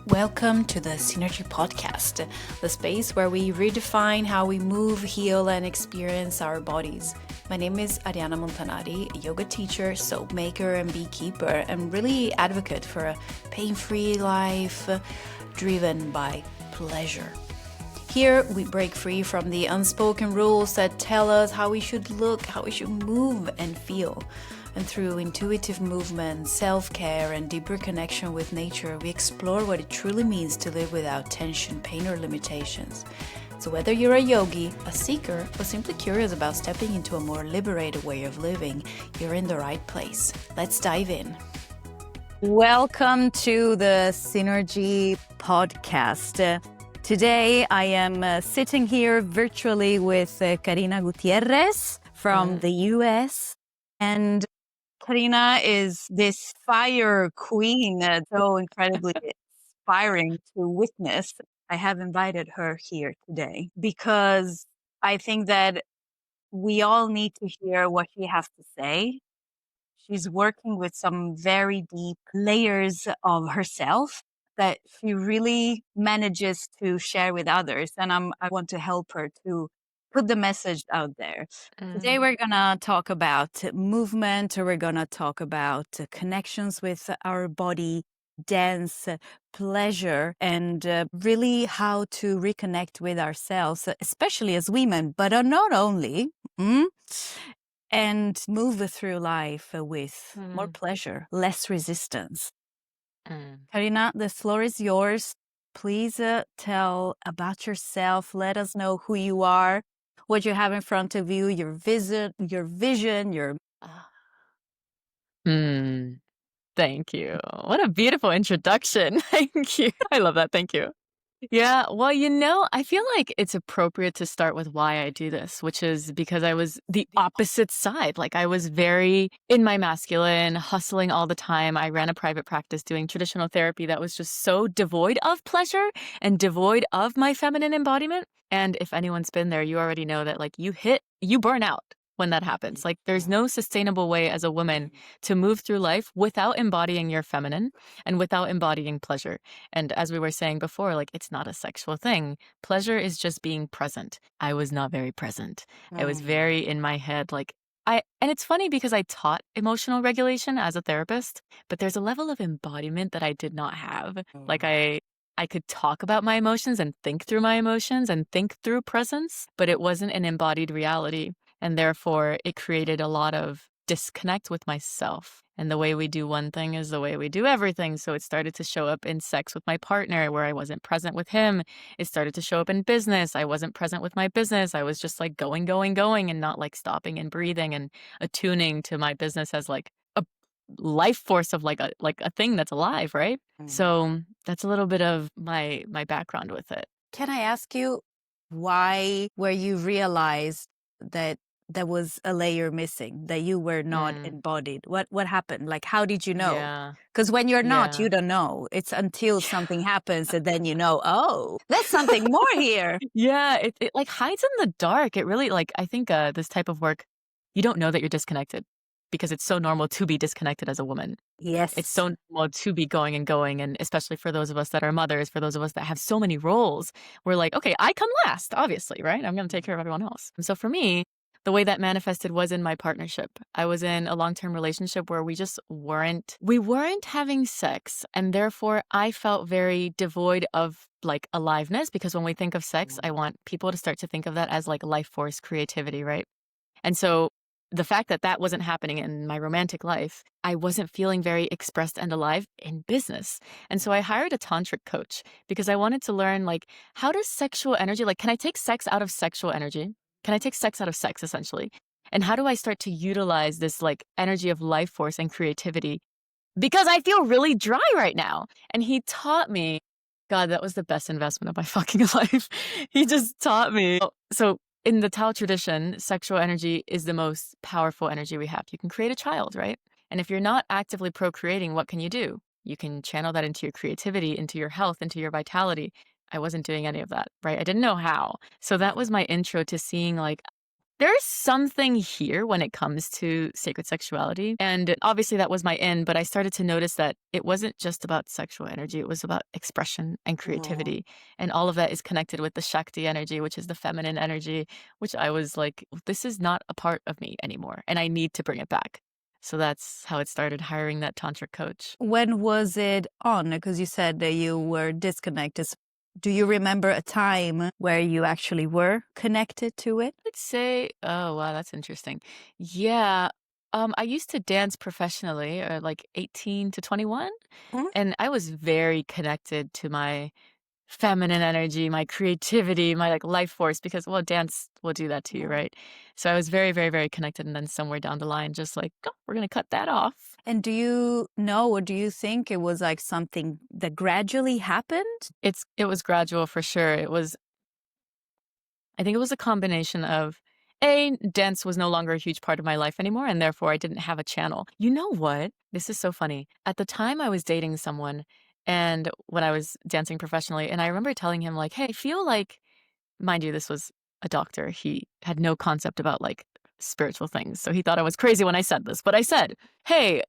Welcome to the Synergy Podcast, the space where we redefine how we move, heal, and experience our bodies. My name is Arianna Montanari, a yoga teacher, soap maker, and beekeeper, and really advocate for a pain-free life driven by pleasure. Here, we break free from the unspoken rules that tell us how we should look, how we should move and feel. And through intuitive movement, self-care, and deeper connection with nature, we explore what it truly means to live without tension, pain, or limitations. So whether you're a yogi, a seeker, or simply curious about stepping into a more liberated way of living, you're in the right place. Let's dive in. Welcome to the Synergy Podcast. Today, I am sitting here virtually with Karina Gutierrez from the US. And Karina is this fire queen, so incredibly inspiring to witness. I have invited her here today because I think that we all need to hear what she has to say. She's working with some very deep layers of herself that she really manages to share with others. And I want to help her to put the message out there. Today, we're going to talk about movement, or we're going to talk about connections with our body, dance, pleasure, and really how to reconnect with ourselves, especially as women, but not only, and move through life with more pleasure, less resistance. Karina, the floor is yours. Please tell about yourself. Let us know who you are, what you have in front of you, your vision, Thank you. What a beautiful introduction. Thank you. I love that. Thank you. Yeah, well, I feel like it's appropriate to start with why I do this, which is because I was the opposite side. Like I was very in my masculine, hustling all the time. I ran a private practice doing traditional therapy that was just so devoid of pleasure and devoid of my feminine embodiment. And if anyone's been there, you already know that like you burn out when that happens. Like there's no sustainable way as a woman to move through life without embodying your feminine and without embodying pleasure. And as we were saying before, like it's not a sexual thing. Pleasure is just being present. I was not very present. I was very in my head, and it's funny because I taught emotional regulation as a therapist, but there's a level of embodiment that I did not have. Like I could talk about my emotions and think through my emotions and think through presence, but it wasn't an embodied reality. And therefore, it created a lot of disconnect with myself. And the way we do one thing is the way we do everything. So it started to show up in sex with my partner where I wasn't present with him. It started to show up in business. I wasn't present with my business. I was just like going, and not like stopping and breathing and attuning to my business as like a life force of like a thing that's alive, right? So that's a little bit of my background with it. Can I ask you why, where you realized that there was a layer missing, that you were not embodied? What happened? Like, how did you know? Yeah. Because when you're not, you don't know. It's until something happens and then you know, oh, there's something more here. Yeah, it like hides in the dark. It really I think this type of work, you don't know that you're disconnected because it's so normal to be disconnected as a woman. Yes. It's so normal to be going, and especially for those of us that are mothers, for those of us that have so many roles, we're like, okay, I come last, obviously, right? I'm going to take care of everyone else. And so for me, the way that manifested was in my partnership. I was in a long-term relationship where we weren't having sex. And therefore I felt very devoid of like aliveness, because when we think of sex, I want people to start to think of that as like life force, creativity, right? And so the fact that that wasn't happening in my romantic life, I wasn't feeling very expressed and alive in business. And so I hired a tantric coach because I wanted to learn like, how does sexual energy, like, can I take sex out of sexual energy? Can I take sex out of sex, essentially? And how do I start to utilize this like energy of life force and creativity? Because I feel really dry right now. And he taught me, God, that was the best investment of my fucking life. He just taught me. So in the Tao tradition, sexual energy is the most powerful energy we have. You can create a child, right? And if you're not actively procreating, what can you do? You can channel that into your creativity, into your health, into your vitality. I wasn't doing any of that, right? I didn't know how. So that was my intro to seeing like, There's something here when it comes to sacred sexuality. And obviously that was my in, but I started to notice that it wasn't just about sexual energy. It was about expression and creativity. And all of that is connected with the Shakti energy, which is the feminine energy, which I was like, this is not a part of me anymore. And I need to bring it back. So that's how it started, hiring that tantric coach. When was it on? Because you said that you were disconnected. Do you remember a time where you actually were connected to it? I'd say, oh, wow, that's interesting. Yeah. I used to dance professionally, like 18 to 21, Mhm. and I was very connected to my feminine energy, my creativity, my like life force, because well, dance will do that to you, right? So I was very, very, very connected. And then somewhere down the line, just like, oh, we're going to cut that off. And do you know, or do you think it was like something that gradually happened? It was gradual for sure. I think it was a combination of dance was no longer a huge part of my life anymore, and therefore I didn't have a channel. You know what? This is so funny. At the time I was dating someone, and when I was dancing professionally, and I remember telling him like, hey, I feel like, mind you, this was a doctor. He had no concept about like spiritual things. So he thought I was crazy when I said this, but I said, hey,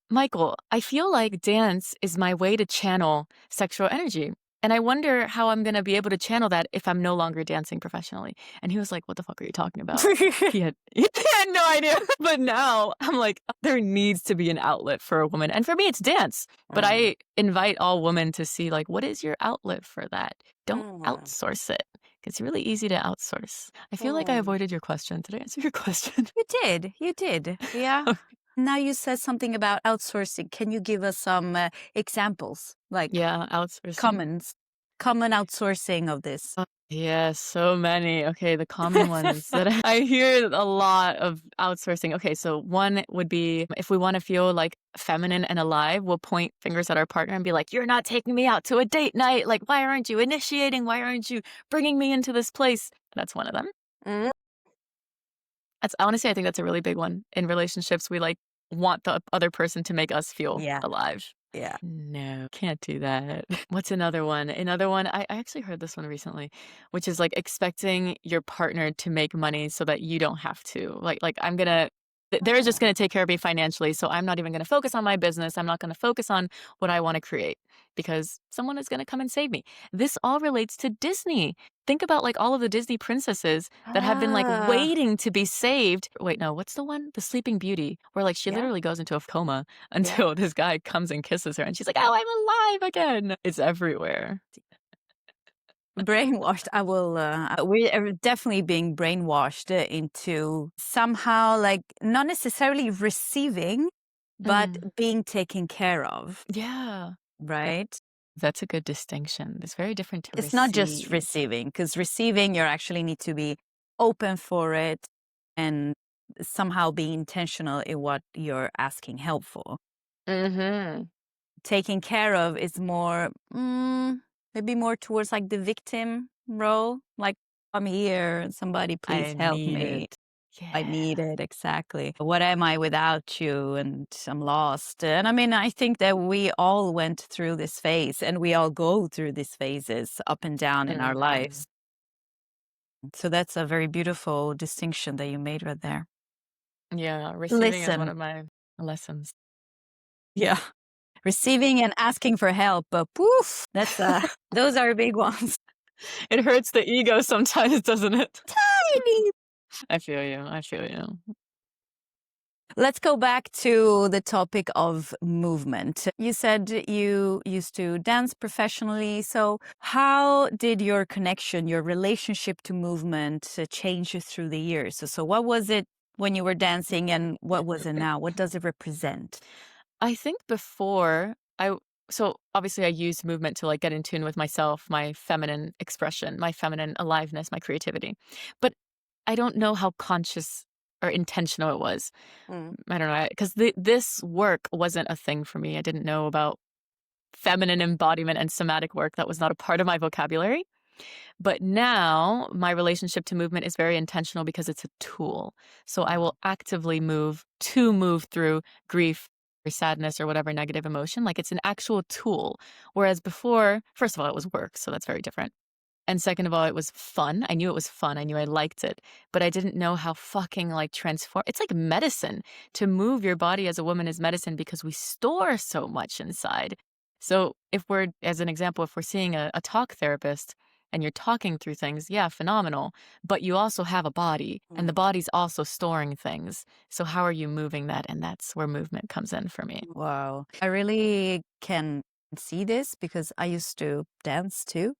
Michael, I feel like dance is my way to channel sexual energy. And I wonder how I'm going to be able to channel that if I'm no longer dancing professionally. And he was like, what the fuck are you talking about? He had no idea. But now I'm like, there needs to be an outlet for a woman. And for me, it's dance. But I invite all women to see, like, what is your outlet for that? Don't outsource it. It's really easy to outsource. I feel like I avoided your question. Did I answer your question? You did. You did. Yeah. Now you said something about outsourcing. Can you give us some examples? Like Yeah, outsourcing. common outsourcing of this. Yeah, so many. Okay, the common ones that I hear a lot of outsourcing. Okay, so one would be if we want to feel like feminine and alive, we'll point fingers at our partner and be like, you're not taking me out to a date night. Like, why aren't you initiating? Why aren't you bringing me into this place? That's one of them. That's honestly, I think that's a really big one. In relationships, we like want the other person to make us feel alive. Yeah. No, can't do that. What's another one? Another one, I actually heard this one recently, which is like expecting your partner to make money so that you don't have to. Like they're just going to take care of me financially. So I'm not even going to focus on my business. I'm not going to focus on what I want to create because someone is going to come and save me. This all relates to Disney. Think about like all of the Disney princesses that have been like waiting to be saved. Wait, no, what's the one? The Sleeping Beauty, where like she literally goes into a coma until this guy comes and kisses her and she's like, oh, I'm alive again. It's everywhere. Brainwashed. We're definitely being brainwashed into somehow like not necessarily receiving, but being taken care of. Yeah. Right? That's a good distinction. It's very different to It's not just receiving, because receiving, you actually need to be open for it and somehow be intentional in what you're asking help for. Taking care of is more, maybe more towards like the victim role. Like, I'm here, somebody please help me. I need it, exactly. What am I without you? And I'm lost. And I mean, I think that we all went through this phase and we all go through these phases up and down in our lives. So that's a very beautiful distinction that you made right there. Yeah, receiving is one of my lessons. Yeah. Receiving and asking for help, but poof, that's those are big ones. It hurts the ego sometimes, doesn't it? Tiny. I feel you. Let's go back to the topic of movement. You said you used to dance professionally. So how did your connection, your relationship to movement change through the years? So what was it when you were dancing and what was it now? What does it represent? I think so obviously I used movement to like get in tune with myself, my feminine expression, my feminine aliveness, my creativity. But I don't know how conscious or intentional it was. I don't know, because this work wasn't a thing for me. I didn't know about feminine embodiment and somatic work. That was not a part of my vocabulary. But now my relationship to movement is very intentional because it's a tool. So I will actively move through grief or sadness or whatever negative emotion. Like it's an actual tool. Whereas before, first of all, it was work. So that's very different. And second of all, it was fun. I knew it was fun. I knew I liked it, but I didn't know how fucking like transform. It's like medicine. To move your body as a woman is medicine because we store so much inside. So if we're, as an example, if we're seeing a talk therapist and you're talking through things, yeah, phenomenal. But you also have a body and the body's also storing things. So how are you moving that? And that's where movement comes in for me. Wow. I really can see this because I used to dance too.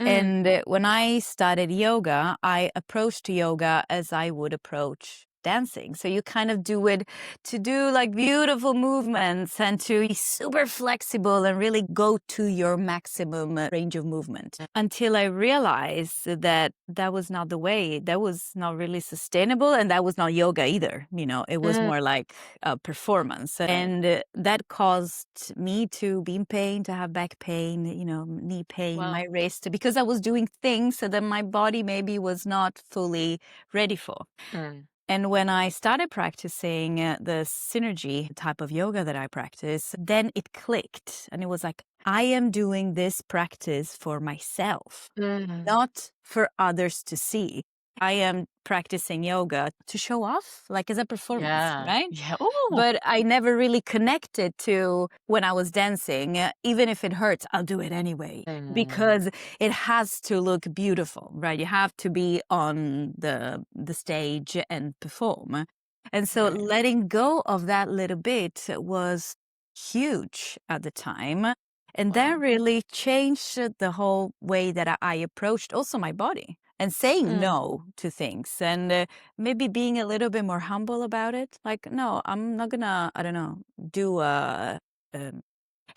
Mm. And when I started yoga, I approached yoga as I would approach dancing. So you kind of do it to do like beautiful movements and to be super flexible and really go to your maximum range of movement. Until I realized that that was not the way, that was not really sustainable, and that was not yoga either. You know, it was more like a performance. And that caused me to be in pain, to have back pain, you know, knee pain, Wow. my wrist, because I was doing things that my body maybe was not fully ready for. Mm. And when I started practicing the synergy type of yoga that I practice, then it clicked. And it was like, I am doing this practice for myself, Mm. not for others to see. I am practicing yoga to show off, like as a performance, Yeah. right? Yeah. Ooh. But I never really connected to when I was dancing, even if it hurts, I'll do it anyway, because it has to look beautiful, right? You have to be on the stage and perform. And so Right. letting go of that little bit was huge at the time. And that Wow. really changed the whole way that I approached also my body and saying no to things, and maybe being a little bit more humble about it. Like, no, I'm not gonna, I don't know, do a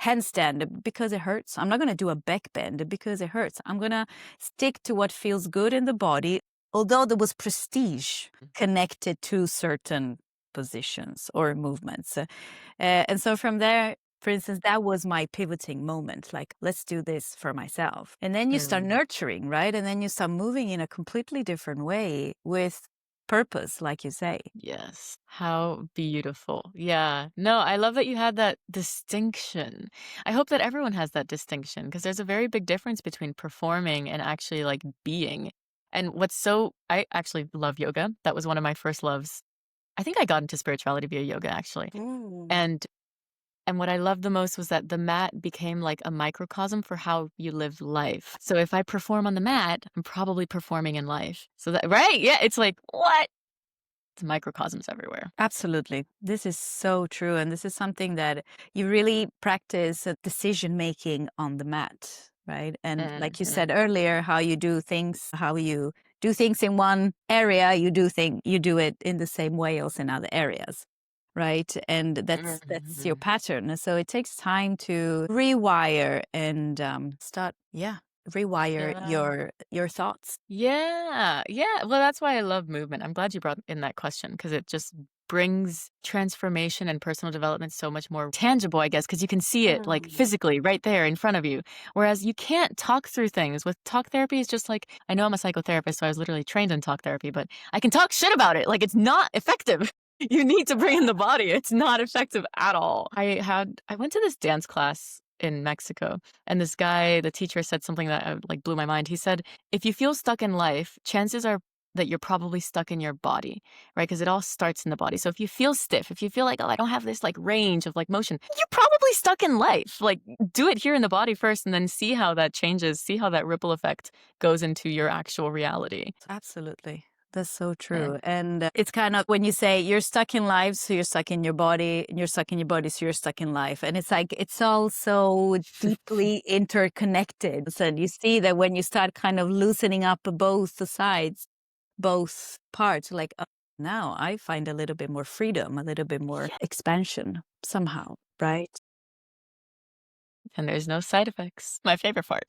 handstand because it hurts. I'm not gonna do a back bend because it hurts. I'm gonna stick to what feels good in the body, although there was prestige connected to certain positions or movements. And so from there, for instance, that was my pivoting moment. Like, let's do this for myself. And then you start nurturing, right? And then you start moving in a completely different way with purpose, like you say. Yes. How beautiful. Yeah. No, I love that you had that distinction. I hope that everyone has that distinction because there's a very big difference between performing and actually like being. And I actually love yoga. That was one of my first loves. I think I got into spirituality via yoga actually. And what I loved the most was that the mat became like a microcosm for how you live life. So if I perform on the mat, I'm probably performing in life. So that, right? Yeah. It's like, what? It's microcosms everywhere. Absolutely. This is so true. And this is something that you really practice decision making on the mat, right? And like you said earlier, how you do things in one area, you do it in the same way also in other areas. Right. And that's your pattern. So it takes time to rewire and rewire Yeah. your thoughts. Yeah. Yeah. Well, that's why I love movement. I'm glad you brought in that question because it just brings transformation and personal development so much more tangible, I guess, because you can see it like physically right there in front of you. Whereas you can't talk through things. With talk therapy, it's just like, I know I'm a psychotherapist, so I was literally trained in talk therapy, but I can talk shit about it. Like, it's not effective. You need to bring in the body. It's not effective at all. I went to this dance class in Mexico, and this guy, the teacher, said something that like blew my mind. He said, if you feel stuck in life, chances are that you're probably stuck in your body, right? Because it all starts in the body. So if you feel stiff, if you feel like, oh, I don't have this like range of like motion, you're probably stuck in life. Like, do it here in the body first and then see how that changes, see how that ripple effect goes into your actual reality. Absolutely. That's so true. And it's kind of when you say you're stuck in life, so you're stuck in your body, and you're stuck in your body, so you're stuck in life. And it's like, it's all so deeply interconnected. So you see that when you start kind of loosening up both the sides, both parts, like, oh, now I find a little bit more freedom, a little bit more expansion somehow, right? And there's no side effects. My favorite part.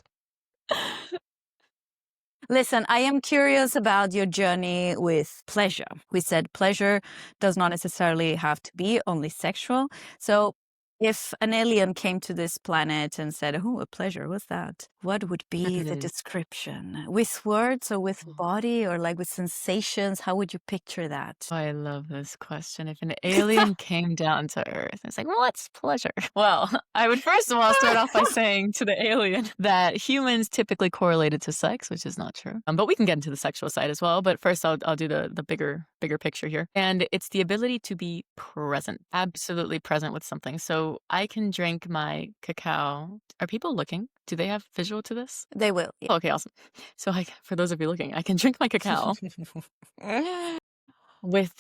Listen, I am curious about your journey with pleasure. We said pleasure does not necessarily have to be only sexual. So If an alien came to this planet and said, "Oh, a pleasure, what's that?" What would be the description? With words or with body or like with sensations? How would you picture that? I love this question. If an alien came down to Earth, it's like, what's pleasure? Well, I would first of all start off by saying to the alien that humans typically correlated to sex, which is not true. But we can get into the sexual side as well. But first, I'll do the bigger picture here, and it's the ability to be present, absolutely present with something. So I can drink my cacao. Are people looking? Do they have visual to this? They will. Oh, okay, awesome. So, for those of you looking, I can drink my cacao with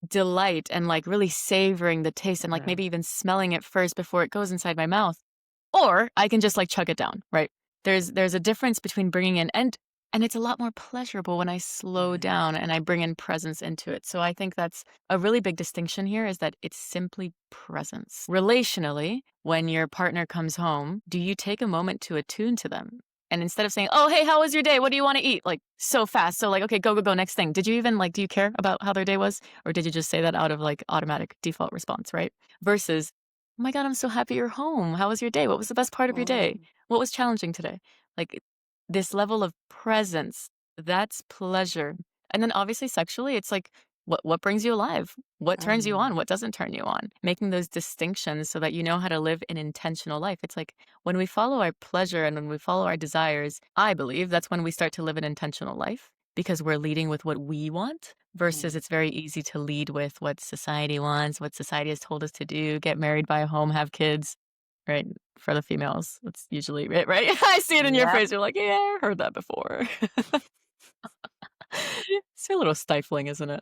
delight and like really savoring the taste and like maybe even smelling it first before it goes inside my mouth. Or I can just like chug it down, right? There's a difference between bringing in and it's a lot more pleasurable when I slow down and I bring in presence into it. So I think that's a really big distinction here, is that it's simply presence. Relationally, when your partner comes home, do you take a moment to attune to them? And instead of saying, "Oh, hey, how was your day? What do you want to eat?" Like so fast. So like, okay, go, next thing. Did you even like, do you care about how their day was? Or did you just say that out of like automatic default response, right? Versus, "Oh my God, I'm so happy you're home. How was your day? What was the best part of your day? What was challenging today?" Like this level of presence, that's pleasure. And then obviously sexually, it's like, what brings you alive? What turns you on? What doesn't turn you on? Making those distinctions so that you know how to live an intentional life. It's like when we follow our pleasure and when we follow our desires, I believe that's when we start to live an intentional life, because we're leading with what we want versus it's very easy to lead with what society wants, what society has told us to do, get married, buy a home, have kids, right? For the females, that's usually it, right? I see it in your face. You're like, yeah, I heard that before. It's a little stifling, isn't it?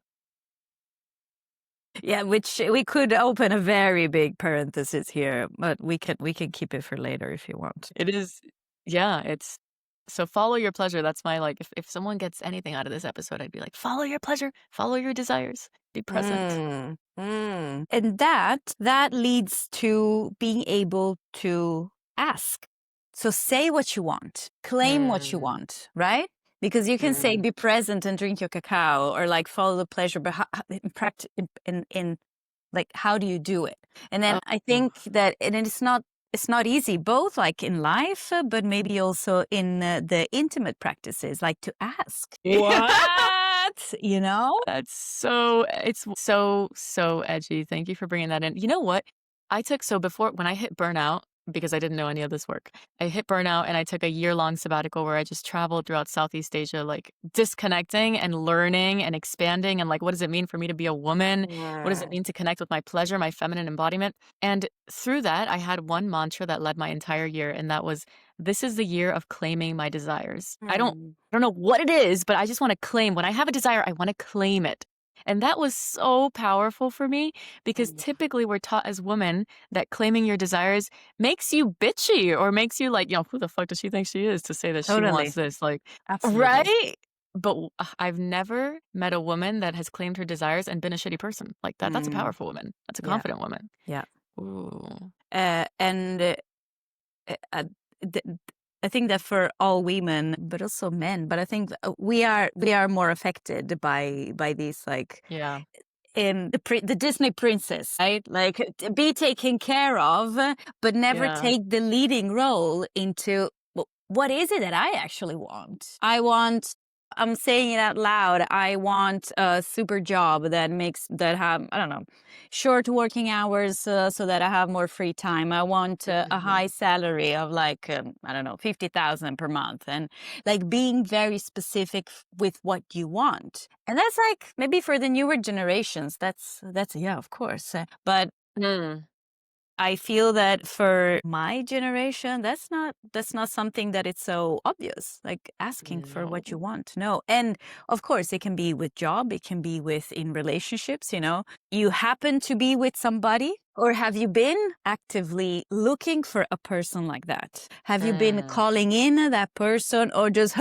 Yeah, which we could open a very big parenthesis here, but we can keep it for later if you want. It is, yeah, it's so follow your pleasure. That's my like, if someone gets anything out of this episode, I'd be like, follow your pleasure, follow your desires, be present. And that leads to being able to ask. So say what you want, claim what you want, right? Because you can say be present and drink your cacao, or like follow the pleasure, but in practice, in like, how do you do it? And then I think that, and it's not easy, both like in life, but maybe also in the intimate practices, like to ask. What? You know? That's so, it's so edgy. Thank you for bringing that in. You know what? So before, when I hit burnout, because I didn't know any of this work, I hit burnout and I took a year-long sabbatical where I just traveled throughout Southeast Asia, like disconnecting and learning and expanding. And like, what does it mean for me to be a woman? What does it mean to connect with my pleasure, my feminine embodiment? And through that, I had one mantra that led my entire year. And that was, this is the year of claiming my desires. I don't know what it is, but I just want to claim. When I have a desire, I want to claim it. And that was so powerful for me, because typically we're taught as women that claiming your desires makes you bitchy or makes you like, who the fuck does she think she is to say that she wants this? Like, absolutely. right? But I've never met a woman that has claimed her desires and been a shitty person. Like that's a powerful woman. That's a confident woman. Yeah. Ooh. I think that for all women, but also men, but I think we are more affected by these, like, in the Disney princess, right? Like, be taken care of, but never take the leading role into what is it that I actually want. I'm saying it out loud. I want a super job that have, I don't know, short working hours, so that I have more free time. I want a high salary of like, I don't know, 50,000 per month, and like being very specific with what you want. And that's like, maybe for the newer generations, that's yeah, of course. But I feel that for my generation, that's not something that it's so obvious, like asking for what you want. No. And of course, it can be with job, it can be in relationships, you happen to be with somebody, or have you been actively looking for a person like that? Have you been calling in that person, or just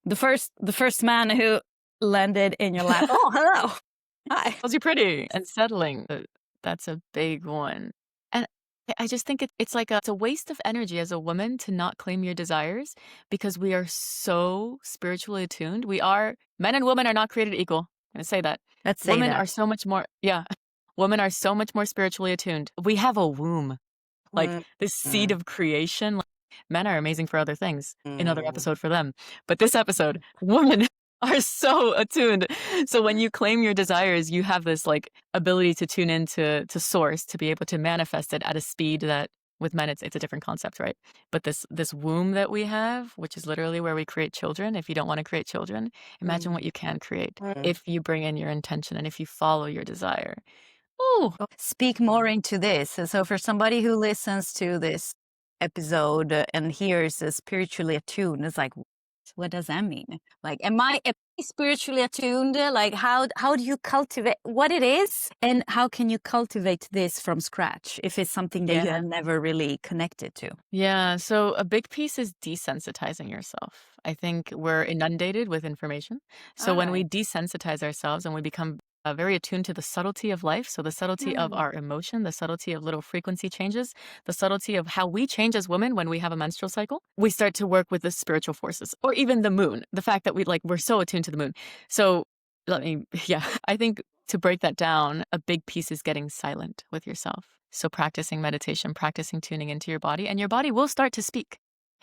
the first man who landed in your lap? Oh, hello. Hi. Was you pretty? And settling. That's a big one. And I just think it's like it's a waste of energy as a woman to not claim your desires, because we are so spiritually attuned. Men and women are not created equal. I'm going to say that. Let's say women that. are so much more, women are so much more spiritually attuned. We have a womb. like this seed of creation. Like, men are amazing for other things. Another episode for them. But this episode, women are so attuned. So when you claim your desires, you have this like ability to tune into source, to be able to manifest it at a speed that with men it's a different concept, right? But this womb that we have, which is literally where we create children. If you don't want to create children, imagine what you can create if you bring in your intention and if you follow your desire. Oh, speak more into this. So for somebody who listens to this episode and hears spiritually attuned, it's like, what does that mean? Like, am I spiritually attuned? Like, how do you cultivate what it is? And how can you cultivate this from scratch if it's something that you have never really connected to? Yeah. So a big piece is desensitizing yourself. I think we're inundated with information. So when we desensitize ourselves and we become very attuned to the subtlety of life. So the subtlety of our emotion, the subtlety of little frequency changes, the subtlety of how we change as women when we have a menstrual cycle. We start to work with the spiritual forces or even the moon, the fact that we're so attuned to the moon. So I think to break that down, a big piece is getting silent with yourself. So practicing meditation, practicing tuning into your body, and your body will start to speak.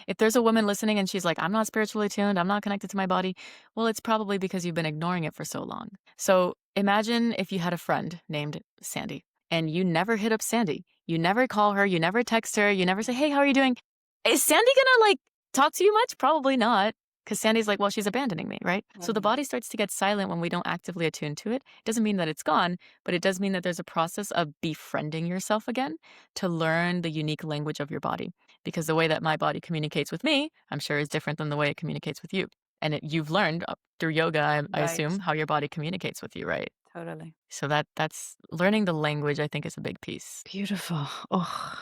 If there's a woman listening and she's like, I'm not spiritually tuned, I'm not connected to my body, well, it's probably because you've been ignoring it for so long. So imagine if you had a friend named Sandy and you never hit up Sandy. You never call her, you never text her, you never say, hey, how are you doing? Is Sandy gonna talk to you much? Probably not. Because Sandy's like, well, she's abandoning me, right? So the body starts to get silent when we don't actively attune to it. It doesn't mean that it's gone, but it does mean that there's a process of befriending yourself again to learn the unique language of your body. Because the way that my body communicates with me, I'm sure is different than the way it communicates with you. And you've learned through yoga, I assume, how your body communicates with you, right? Totally. So that's learning the language, I think, is a big piece. Beautiful. Oh,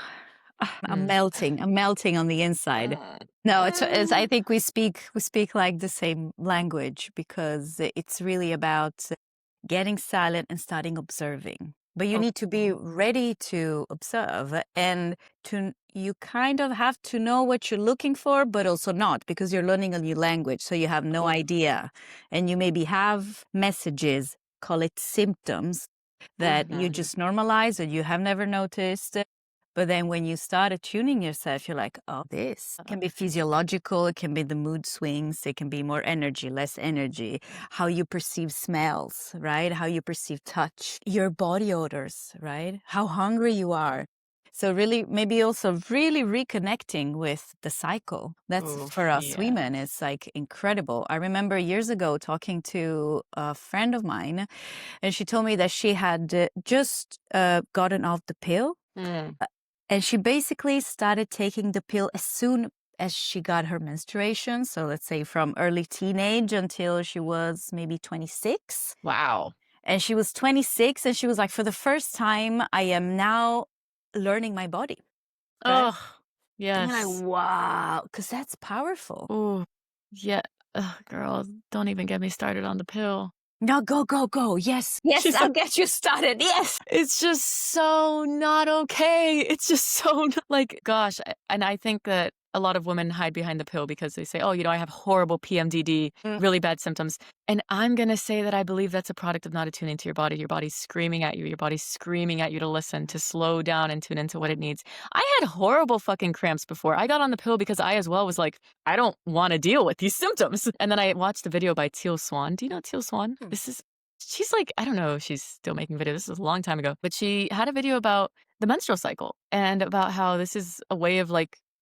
I'm melting on the inside. No, it's I think we speak like the same language because it's really about getting silent and starting observing. But you need to be ready to observe, and you kind of have to know what you're looking for, but also not, because you're learning a new language, so you have no idea. And you maybe have messages, call it symptoms, that you just normalize and you have never noticed. But then when you start attuning yourself, you're like, oh, this can be physiological. It can be the mood swings. It can be more energy, less energy, how you perceive smells, right? How you perceive touch, your body odors, right? How hungry you are. So really, maybe also really reconnecting with the cycle. That's for us women, it's like incredible. I remember years ago talking to a friend of mine, and she told me that she had just gotten off the pill. And she basically started taking the pill as soon as she got her menstruation. So let's say from early teenage until she was maybe 26. Wow. And she was 26 and she was like, for the first time, I am now learning my body. Right? Oh, yes. And I'm like, wow, because that's powerful. Oh, yeah. Girl, don't even get me started on the pill. No, go. Yes, I'll get you started. Yes. It's just so not okay. It's just so gosh. And I think that a lot of women hide behind the pill because they say, oh, I have horrible PMDD, really bad symptoms. And I'm going to say that I believe that's a product of not attuning to your body. Your body's screaming at you. Your body's screaming at you to listen, to slow down and tune into what it needs. I had horrible fucking cramps before. I got on the pill because I as well was like, I don't want to deal with these symptoms. And then I watched a video by Teal Swan. Do you know Teal Swan? She's like, I don't know if she's still making videos. This was a long time ago. But she had a video about the menstrual cycle and about how this is a way of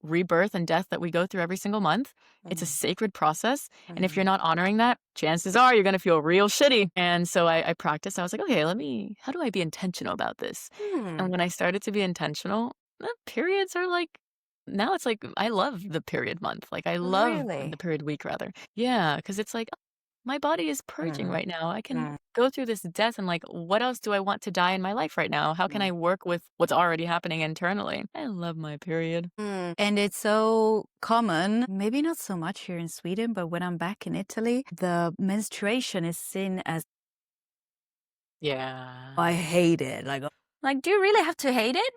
rebirth and death that we go through every single month. It's a sacred process. And if you're not honoring that, chances are you're going to feel real shitty. And so I practiced. I was like, okay, how do I be intentional about this? And when I started to be intentional, periods are now it's I love the period month. I love the period week rather. Yeah. Cause it's my body is purging right now. I can go through this death and what else do I want to die in my life right now? How can I work with what's already happening internally? I love my period. And it's so common, maybe not so much here in Sweden, but when I'm back in Italy, the menstruation is seen as, I hate it. Do you really have to hate it?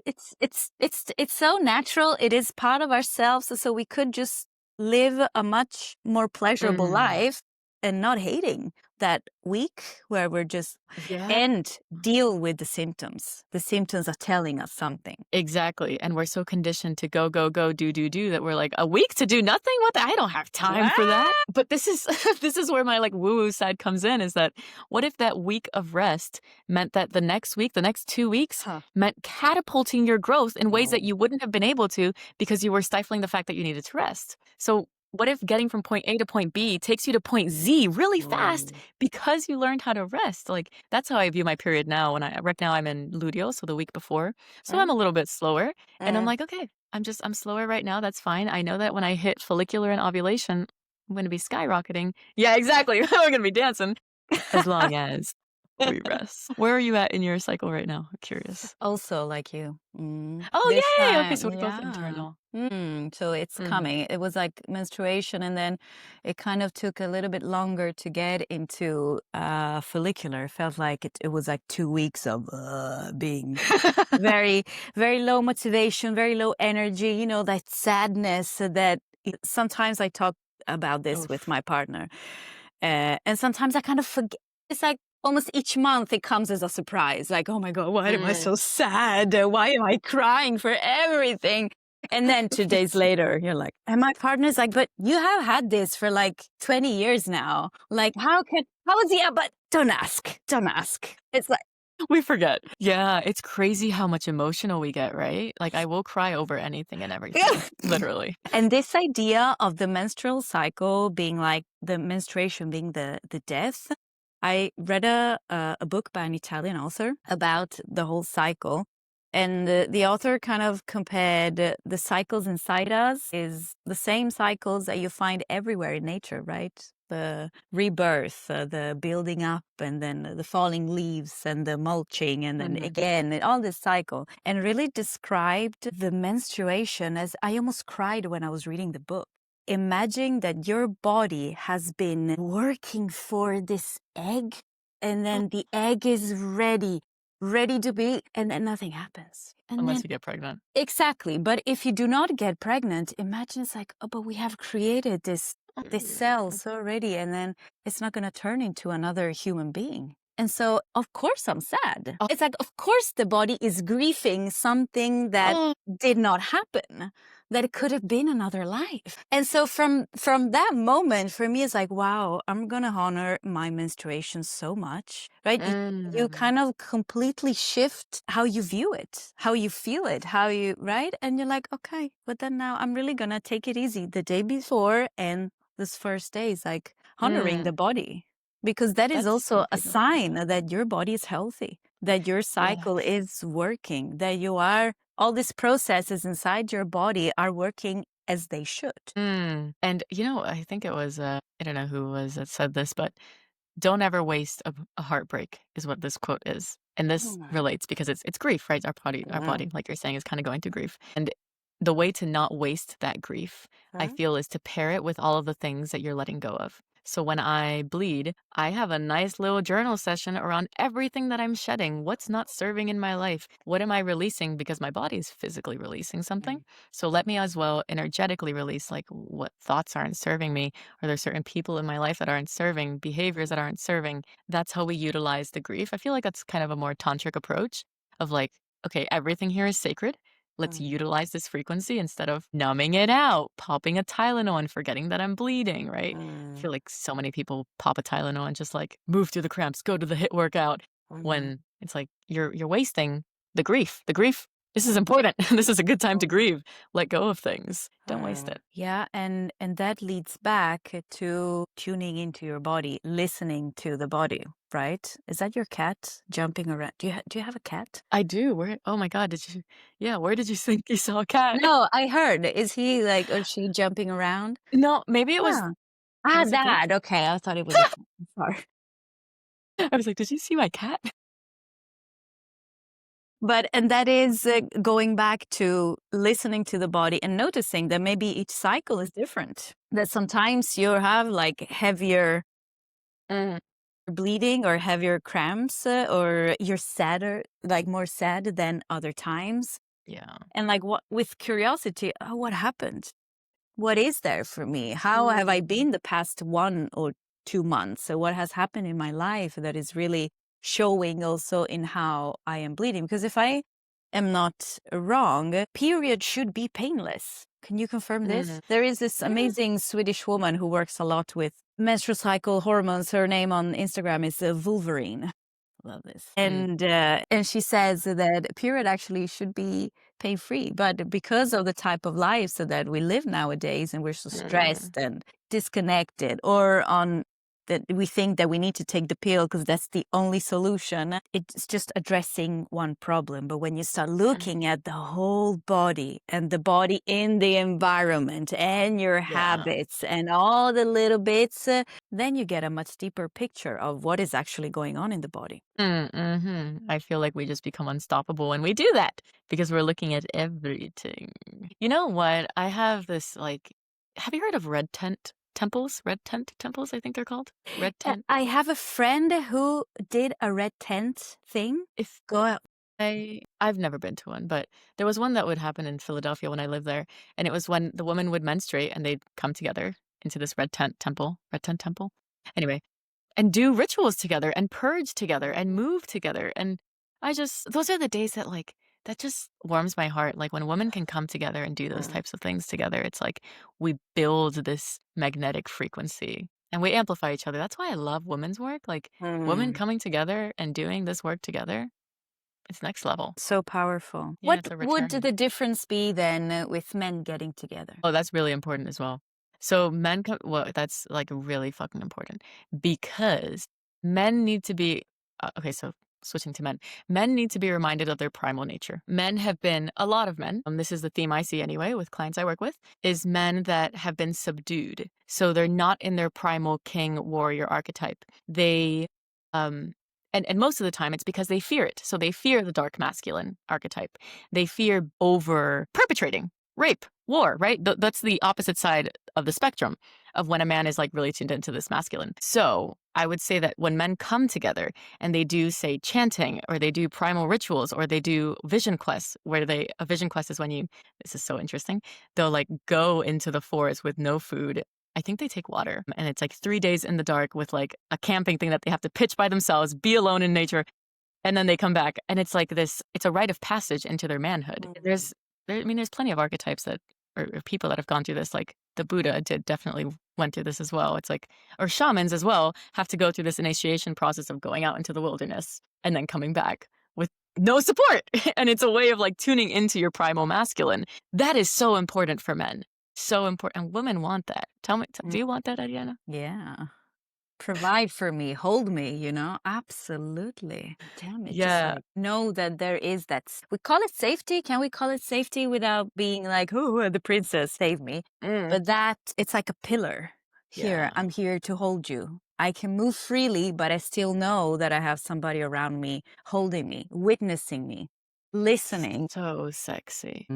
It's so natural. It is part of ourselves. So we could just live a much more pleasurable life and not hating that week where we're just and deal with the symptoms. The symptoms are telling us something. Exactly. And we're so conditioned to go, go, go, do that we're like, a week to do nothing? What? I don't have time for that. But this is this is where my like woo-woo side comes in, is that what if that week of rest meant that the next week, the next 2 weeks meant catapulting your growth in ways that you wouldn't have been able to because you were stifling the fact that you needed to rest. So what if getting from point A to point B takes you to point Z really fast because you learned how to rest? Like, that's how I view my period now. Right now I'm in luteal, so the week before. So I'm a little bit slower. And I'm like, okay, I'm slower right now. That's fine. I know that when I hit follicular and ovulation, I'm going to be skyrocketing. Yeah, exactly. We're going to be dancing as long as we rest. Where are you at in your cycle right now? I'm curious. Also like you. Oh, yay! Okay, so we're both internal. So it's coming. It was like menstruation, and then it kind of took a little bit longer to get into follicular. It felt like it was like 2 weeks of being very, very low motivation, very low energy, you know, that sadness that sometimes I talk about this with my partner. And sometimes I kind of forget. It's like almost each month it comes as a surprise. Like, oh my God, why am I so sad? Why am I crying for everything? And then 2 days later, you're like, and my partner's like, but you have had this for like 20 years now. Like, but don't ask. It's like, we forget. Yeah, it's crazy how much emotional we get, right? Like, I will cry over anything and everything, literally. And this idea of the menstrual cycle being like the menstruation being the death, I read a book by an Italian author about the whole cycle. And the author kind of compared the cycles inside us is the same cycles that you find everywhere in nature, right? The rebirth, the building up, and then the falling leaves and the mulching, and then again, and all this cycle. And really described the menstruation as, I almost cried when I was reading the book. Imagine that your body has been working for this egg, and then the egg is ready to be, and then nothing happens. And unless you get pregnant. Exactly. But if you do not get pregnant, imagine it's like, oh, but we have created this cells already, and then it's not going to turn into another human being. And so, of course, I'm sad. It's like, of course, the body is grieving something that did not happen, that it could have been another life. And so from that moment, for me, it's like, wow, I'm going to honor my menstruation so much, right? You kind of completely shift how you view it, how you feel it, right? And you're like, okay, but then now I'm really going to take it easy the day before, and this first day is like honoring the body. Because that's also a sign that your body is healthy, that your cycle is working, that all these processes inside your body are working as they should. And, I think it was, I don't know who was that said this, but don't ever waste a heartbreak is what this quote is. And this relates because it's grief, right? Our body, like you're saying, is kind of going through grief. And the way to not waste that grief, I feel, is to pair it with all of the things that you're letting go of. So when I bleed, I have a nice little journal session around everything that I'm shedding. What's not serving in my life? What am I releasing? Because my body is physically releasing something. So let me as well energetically release, like, what thoughts aren't serving me. Are there certain people in my life that aren't serving, behaviors that aren't serving? That's how we utilize the grief. I feel like that's kind of a more tantric approach of like, okay, everything here is sacred. Let's utilize this frequency instead of numbing it out, popping a Tylenol and forgetting that I'm bleeding, right? I feel like so many people pop a Tylenol and just like move through the cramps, go to the HIIT workout, when it's like you're wasting the grief. The grief, this is important. This is a good time to grieve. Let go of things. Don't waste it. Yeah, and that leads back to tuning into your body, listening to the body, right? Is that your cat jumping around? Do you have a cat? I do. Where? Oh my God! Did you? Yeah. Where did you think you saw a cat? No, I heard. Is he like, or she jumping around? No, maybe it was. That. Okay, I thought it was. Sorry. I was like, did you see my cat? And that is going back to listening to the body and noticing that maybe each cycle is different. That sometimes you have like heavier bleeding or heavier cramps, or you're sadder, like more sad than other times. Yeah. And like with curiosity, what happened? What is there for me? How have I been the past 1 or 2 months. So what has happened in my life that is really showing also in how I am bleeding? Because if I am not wrong, period should be painless. Can you confirm this? There is this amazing Swedish woman who works a lot with menstrual cycle hormones. Her name on Instagram is Wolverine. Love this. And she says that period actually should be pain-free, but because of the type of lives that we live nowadays, and we're so stressed and disconnected, or on that we think that we need to take the pill because that's the only solution. It's just addressing one problem. But when you start looking at the whole body and the body in the environment and your habits and all the little bits, then you get a much deeper picture of what is actually going on in the body. I feel like we just become unstoppable when we do that because we're looking at everything. You know what? I have this have you heard of red tent temples? Red tent temples, I think they're called. Red tent. I have a friend who did a red tent thing. I've never been to one, but there was one that would happen in Philadelphia when I lived there, and it was when the woman would menstruate and they'd come together into this red tent temple. Anyway, and do rituals together and purge together and move together. And those are the days that just warms my heart. Like when women can come together and do those types of things together, it's like we build this magnetic frequency and we amplify each other. That's why I love women's work. Like women coming together and doing this work together, it's next level. So powerful. Yeah, what would the difference be then with men getting together? Oh, that's really important as well. So men that's like really fucking important because men need to be, okay, so switching to men. Men need to be reminded of their primal nature. A lot of men, this is the theme I see anyway with clients I work with, is men that have been subdued. So they're not in their primal king warrior archetype. They, and most of the time it's because they fear it. So they fear the dark masculine archetype. They fear over perpetrating rape, war, right? That's the opposite side of the spectrum of when a man is like really tuned into this masculine. So I would say that when men come together and they do, say, chanting, or they do primal rituals, or they do vision quests, a vision quest is when this is so interesting, they'll like go into the forest with no food. I think they take water, and it's like 3 days in the dark with like a camping thing that they have to pitch by themselves, be alone in nature, and then they come back. And it's like it's a rite of passage into their manhood. There's plenty of archetypes or people that have gone through this, like the Buddha definitely went through this as well. It's like, or shamans as well have to go through this initiation process of going out into the wilderness and then coming back with no support. And it's a way of like tuning into your primal masculine. That is so important for men. So important. And women want that. Tell me, do you want that, Arianna? Yeah. Provide for me, hold me, absolutely. Damn it. Yeah. Just know that there is that. We call it safety. Can we call it safety without being like, oh, the princess, save me? But that it's like a pillar. Here, I'm here to hold you. I can move freely, but I still know that I have somebody around me, holding me, witnessing me, listening. So sexy.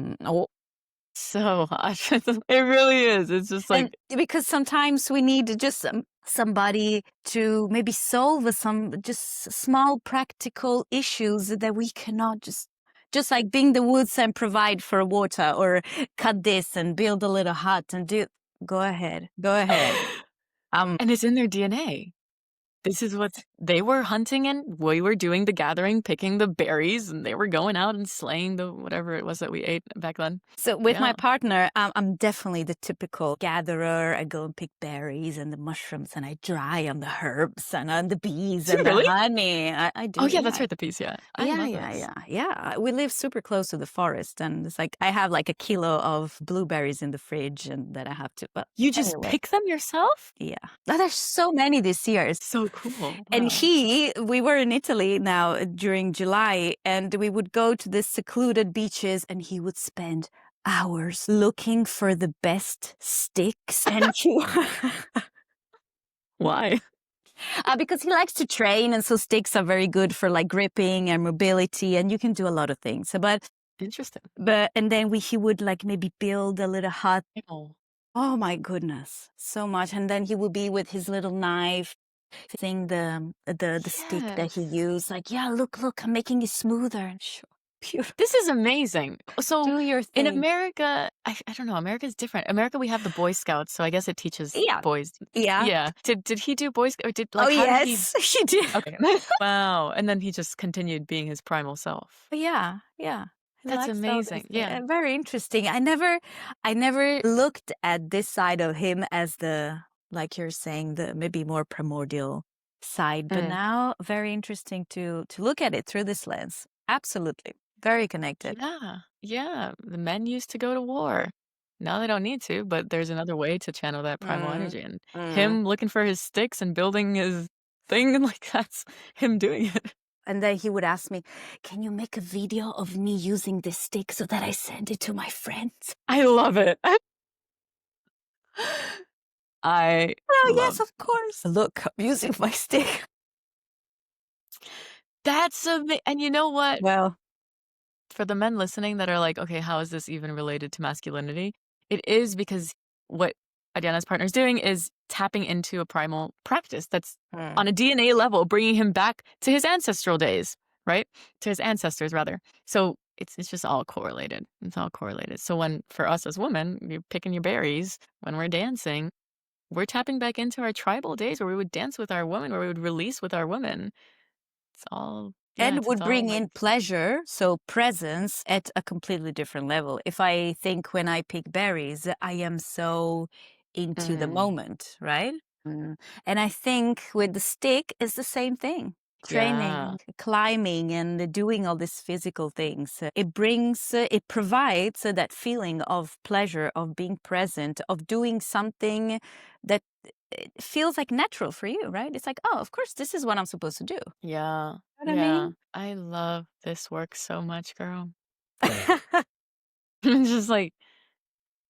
So hot. It really is. It's just like, and because sometimes we need just somebody to maybe solve some just small practical issues that we cannot just like being the woods and provide for water, or cut this and build a little hut and do. Go ahead. And it's in their DNA. This is what they were hunting, and we were doing the gathering, picking the berries, and they were going out and slaying the whatever it was that we ate back then. So with my partner, I'm definitely the typical gatherer. I go and pick berries and the mushrooms, and I dry on the herbs and on the bees and the honey. I do. Oh yeah, that's right, the bees. Yeah. Yeah. We live super close to the forest, and it's like I have like a kilo of blueberries in the fridge, and that I have to. But you just pick them yourself? Yeah. There's so many this year. It's so cool. Wow. And we were in Italy now during July, and we would go to the secluded beaches, and he would spend hours looking for the best sticks. And why? Because he likes to train, and so sticks are very good for like gripping and mobility, and you can do a lot of things. But interesting. And then he would like maybe build a little hut. Oh my goodness, so much. And then he would be with his little knife, fixing the stick that he used. Like, yeah, look, I'm making it smoother. Beautiful. This is amazing. So Do your in thing. America, I don't know. America's different. America, we have the Boy Scouts, so I guess it teaches Yeah. boys. Yeah. Yeah. Did he do Boy Scout? Or did Oh, how did he? yes, he did. Okay. Wow. And then he just continued being his primal self. Yeah, yeah. He That's likes all this. amazing. Yeah. Very interesting. I never looked at this side of him as the, like you're saying, the maybe more primordial side. But now, very interesting to look at it through this lens. Absolutely, very connected. Yeah. Yeah. The men used to go to war. Now they don't need to, but there's another way to channel that primal energy. And him looking for his sticks and building his thing, and like that's him doing it. And then he would ask me, "Can you make a video of me using this stick so that I send it to my friends?" I love it. I Oh, love yes, of course. Look, I'm using my stick. That's and you know what? Well, For the men listening that are like, okay, how is this even related to masculinity? It is because what Arianna's partner is doing is tapping into a primal practice that's on a DNA level, bringing him back to his ancestral days, right? To his ancestors, rather. So it's just all correlated. It's all correlated. So when, for us as women, you're picking your berries, when we're dancing, we're tapping back into our tribal days where we would dance with our woman, where we would release with our women. It's all, yeah, and it's would all bring like, in pleasure, so presence at a completely different level. If I think when I pick berries, I am so into the moment, right? And I think with the stick, it's the same thing. Training, climbing, and doing all these physical things. It brings, it provides that feeling of pleasure, of being present, of doing something that it feels like natural for you, right? It's like, oh, of course, this is what I'm supposed to do. yeah. You know what I Yeah. mean? I love this work so much, girl. It's just like,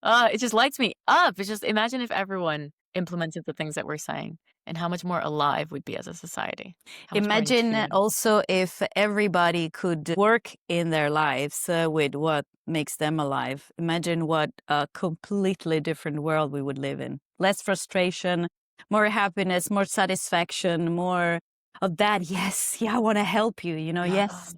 it just lights me up. It's just, imagine if everyone implemented the things that we're saying and how much more alive we'd be as a society. How much more in Imagine tune. also if everybody could work in their lives with what makes them alive. Imagine what a completely different world we would live in. Less frustration, more happiness, more satisfaction, more of that. Yes, yeah, I want to help you. You know, yes,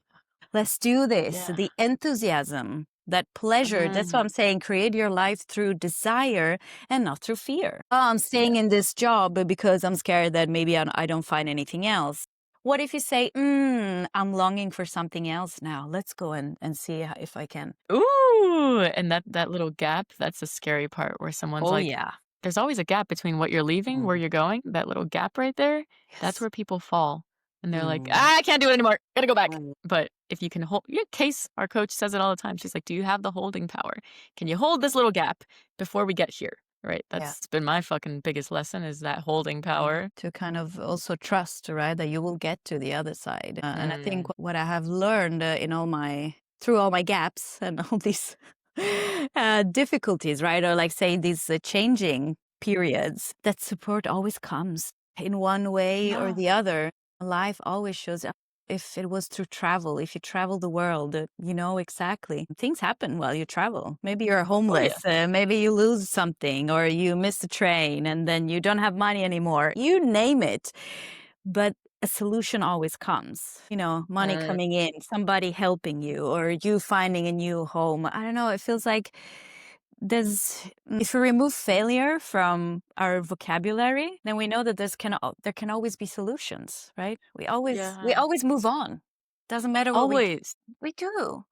let's do this. Yeah. The enthusiasm, that pleasure. That's what I'm saying. Create your life through desire and not through fear. Oh, I'm staying in this job because I'm scared that maybe I don't find anything else. What if you say, I'm longing for something else now. Let's go and see if I can. Ooh, and that little gap, that's the scary part where someone's Oh, like, yeah. there's always a gap between what you're leaving, where you're going, that little gap right there. That's Yes. where people fall. And they're like, I can't do it anymore. Gotta go back. But if you can hold, Case, our coach, says it all the time. She's like, do you have the holding power? Can you hold this little gap before we get here? Right? That's been my fucking biggest lesson, is that holding power. To kind of also trust, right, that you will get to the other side. And I think what I have learned through all my gaps and all these difficulties, right, or like say these changing periods, that support always comes in one way or the other. Life always shows up. If it was through travel, if you travel the world, you know exactly. Things happen while you travel. Maybe you're homeless, maybe you lose something, or you miss the train and then you don't have money anymore. You name it. But a solution always comes. You know, money coming in, somebody helping you, or you finding a new home. I don't know, it feels like if we remove failure from our vocabulary, then we know that there can always be solutions, right? We always move on. Doesn't matter what we do.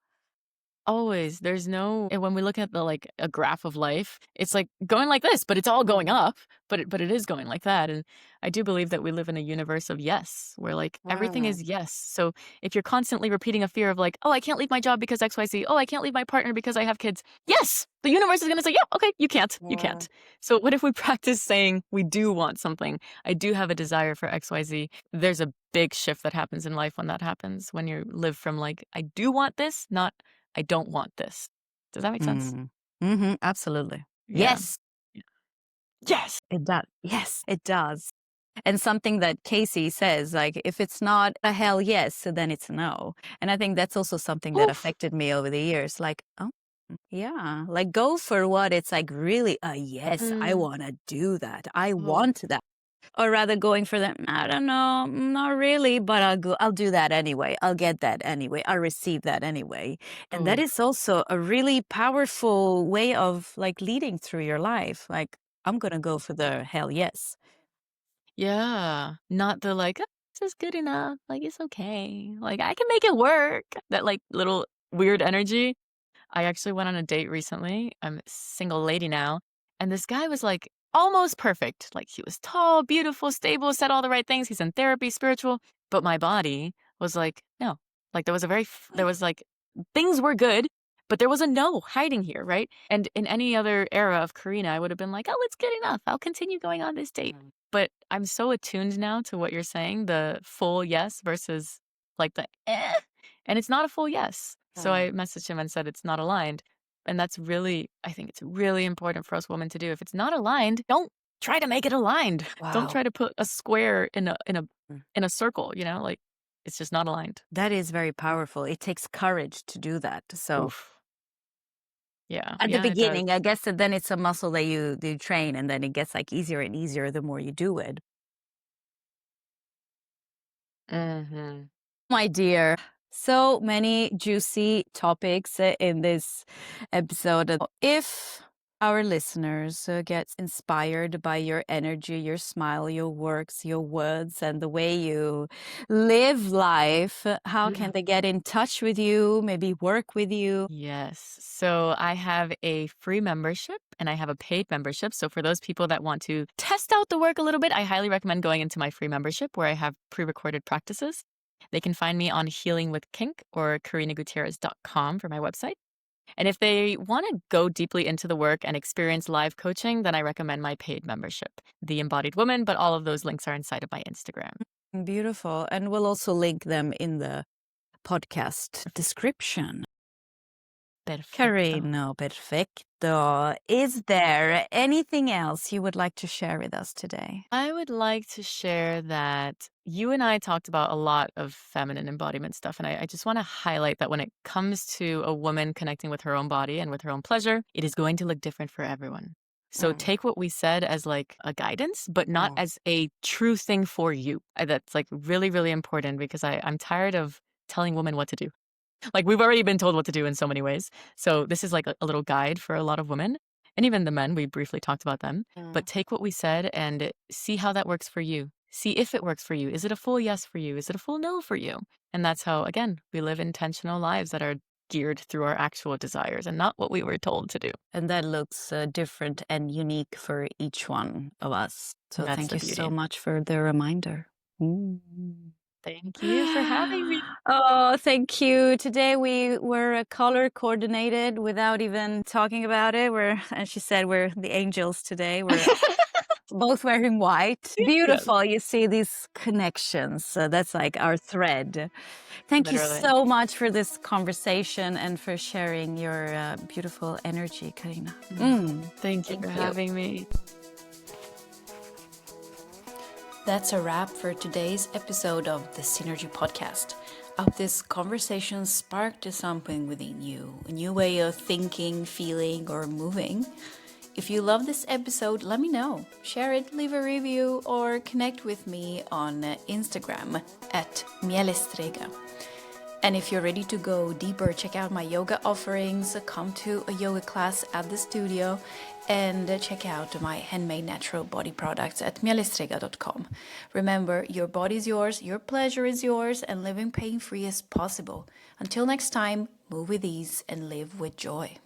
Always. There's no, and when we look at a graph of life, it's like going like this, but it's all going up, but it is going like that. And I do believe that we live in a universe of yes, where everything is yes. So if you're constantly repeating a fear of oh, I can't leave my job because XYZ. Oh, I can't leave my partner because I have kids. Yes, the universe is going to say, yeah, okay, you can't. You can't. So what if we practice saying we do want something? I do have a desire for XYZ. There's a big shift that happens in life when that happens, when you live from I do want this, not I don't want this. Does that make sense? Absolutely. Yeah. Yes. Yes. It does. Yes, it does. And something that Casey says, if it's not a hell yes, then it's a no. And I think that's also something that affected me over the years. Oh, yeah, go for what it's really a yes. I want to do that. I want that. Or rather going for them, I don't know, not really, but I'll do that anyway. I'll get that anyway. I'll receive that anyway. And that is also a really powerful way of like leading through your life. Like, I'm going to go for the hell yes. Yeah. Not the like, "Oh, this is good enough. Like, it's okay. Like, I can make it work." That like little weird energy. I actually went on a date recently. I'm a single lady now. And this guy was like almost perfect. Like he was tall, beautiful, stable, said all the right things. He's in therapy, spiritual. But my body was like, no. Like there was there was like, things were good, but there was a no hiding here, right? And in any other era of Karina, I would have been like, oh, it's good enough. I'll continue going on this date. But I'm so attuned now to what you're saying, the full yes versus like the eh. And it's not a full yes. So I messaged him and said it's not aligned. And that's really, I think it's really important for us women to do. If it's not aligned, don't try to make it aligned. Wow. Don't try to put a square in a circle, you know, like it's just not aligned. That is very powerful. It takes courage to do that. So Oof. Yeah. at Yeah, the beginning, I guess that then it's a muscle that you train, and then it gets like easier and easier the more you do it. My dear, so many juicy topics in this episode. If our listeners get inspired by your energy, your smile, your works, your words, and the way you live life, how can they get in touch with you, maybe work with you? Yes. So I have a free membership and I have a paid membership. So for those people that want to test out the work a little bit, I highly recommend going into my free membership where I have pre-recorded practices. They can find me on Healing with Kink or karinagutierrez.com for my website. And if they want to go deeply into the work and experience live coaching, then I recommend my paid membership, The Embodied Woman, but all of those links are inside of my Instagram. Beautiful. And we'll also link them in the podcast description. Perfecto. Karina, perfecto. Is there anything else you would like to share with us today? I would like to share that you and I talked about a lot of feminine embodiment stuff. And I just want to highlight that when it comes to a woman connecting with her own body and with her own pleasure, it is going to look different for everyone. So take what we said as like a guidance, but not as a true thing for you. That's like really, really important because I'm tired of telling women what to do. Like we've already been told what to do in so many ways. So this is like a little guide for a lot of women and even the men. We briefly talked about them, but take what we said and see how that works for you. See if it works for you. Is it a full yes for you? Is it a full no for you? And that's how, again, we live intentional lives that are geared through our actual desires and not what we were told to do. And that looks different and unique for each one of us. So thank you so much for the reminder. Thank you for having me. Oh, thank you. Today we were color coordinated without even talking about it. And she said we're the angels today. We're both wearing white. Beautiful. You see these connections. That's like our thread. Thank you so much for this conversation and for sharing your beautiful energy, Karina. Thank you for having me. That's a wrap for today's episode of the Synergy Podcast. I hope this conversation sparked something within you, a new way of thinking, feeling, or moving. If you love this episode, let me know. Share it, leave a review, or connect with me on Instagram @mielestrega. And if you're ready to go deeper, check out my yoga offerings, come to a yoga class at the studio, and check out my handmade natural body products at mielestrega.com. Remember, your body is yours, your pleasure is yours, and living pain-free is possible. Until next time, move with ease and live with joy.